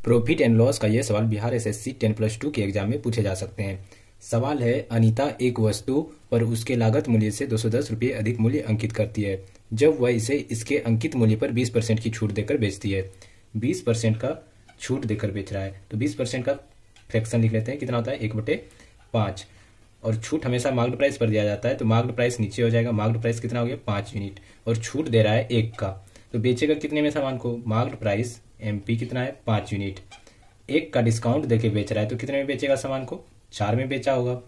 Profit and loss का यह सवाल बिहार एसएससी 10+2 के एग्जाम में पूछे जा सकते हैं। सवाल है, अनीता एक वस्तु पर उसके लागत मूल्य से 210 रुपये अधिक मूल्य अंकित करती है जब वह इसे इसके अंकित मूल्य पर 20% की छूट देकर बेचती है। 20% का छूट देकर बेच रहा है तो 20% का फ्रैक्शन लिख लेते हैं। कितना होता है 1/5 और छूट हमेशा मार्क्ड प्राइस पर दिया जाता है तो मार्क्ड प्राइस नीचे हो जाएगा। मार्क्ड प्राइस कितना हो गया 5 यूनिट और छूट दे रहा है 1 का, तो बेचेगा कितने में सामान को। मार्क्ड प्राइस एमपी कितना है 5 यूनिट, 1 का डिस्काउंट देके बेच रहा है तो कितने में बेचेगा सामान को, 4 में बेचा होगा।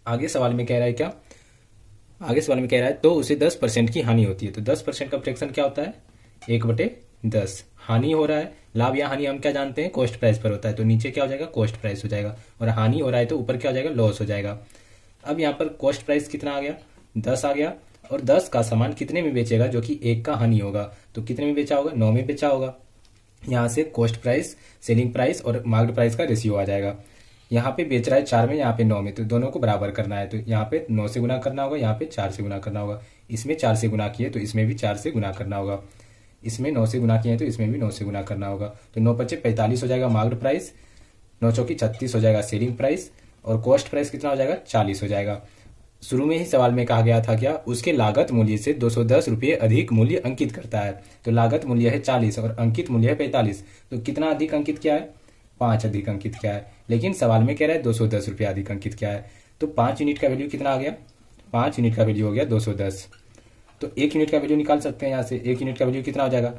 आगे सवाल में कह रहा है क्या, आगे सवाल में कह रहा है तो उसे 10% की हानि होती है। तो 10% का फ्रैक्शन क्या होता है 1/10। हानि हो रहा है, लाभ या हानि हम क्या जानते हैं कॉस्ट प्राइस पर होता है, तो नीचे क्या हो जाएगा कॉस्ट प्राइस हो जाएगा और हानि हो रहा है तो ऊपर क्या हो जाएगा लॉस हो जाएगा। अब यहाँ पर कॉस्ट प्राइस कितना आ गया 10 आ गया और 10 का सामान कितने में बेचेगा जो कि 1 का हानि होगा, तो कितने में बेचा होगा 9 में बेचा होगा। यहाँ से कॉस्ट प्राइस, सेलिंग प्राइस और मार्क्ड प्राइस का रेशियो आ जाएगा। यहाँ पे बेच रहा है 4 में, यहाँ पे 9 में, तो दोनों को बराबर करना है तो यहाँ पे 9 से गुना करना होगा, यहाँ पे 4 से गुना करना होगा। इसमें 4 से गुना किए तो इसमें भी 4 से गुना करना होगा, इसमें 9 से गुना किए तो इसमें भी 9 से गुना करना होगा। तो 9×5 = 45 हो जाएगा मार्क्ड प्राइस, 9×4 = 36 हो जाएगा सेलिंग प्राइस और कॉस्ट प्राइस कितना हो जाएगा 40 हो जाएगा। शुरू में ही सवाल में कहा गया था क्या, उसके लागत मूल्य से 210 रुपये अधिक मूल्य अंकित करता है। तो लागत मूल्य है 40 और अंकित मूल्य है 45, तो कितना अधिक अंकित किया है 5 अधिक अंकित किया है। लेकिन सवाल में कह रहा है 210 रुपये अधिक अंकित किया है, तो 5 यूनिट का वैल्यू कितना आ गया, 5 यूनिट का वैल्यू हो गया 210। तो 1 यूनिट का वैल्यू निकाल सकते हैं यहाँ से। 1 यूनिट का वैल्यू कितना हो जाएगा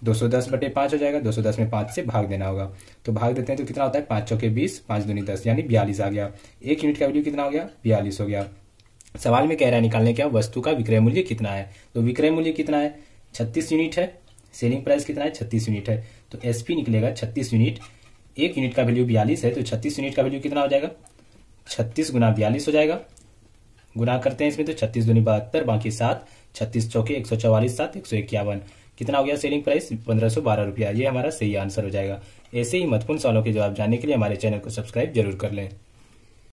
210/5 हो जाएगा। 210 में 5 से भाग देना होगा, तो भाग देते हैं तो कितना होता है 5×4 = 20, 5×2 = 10 यानी 42 आ गया। 1 यूनिट का वैल्यू कितना हो गया 42 हो गया। सवाल में कह रहा है निकालने क्या, वस्तु का विक्रय मूल्य कितना है। तो विक्रय मूल्य कितना है 36 यूनिट है, सेलिंग प्राइस कितना है 36 यूनिट है, तो एसपी निकलेगा 36 यूनिट। 1 यूनिट का वैल्यू 42 है तो 36 यूनिट का वैल्यू कितना हो जाएगा 36 × 42 हो जाएगा। गुना करते हैं इसमें तो 36×2 = 72, बाकी 7, 36×4 = 144, 7 151, कितना हो गया सेलिंग प्राइस 1512 रुपया। ये हमारा सही आंसर हो जाएगा। ऐसे ही महत्वपूर्ण सवालों के जवाब जानने के लिए हमारे चैनल को सब्सक्राइब जरूर कर लें।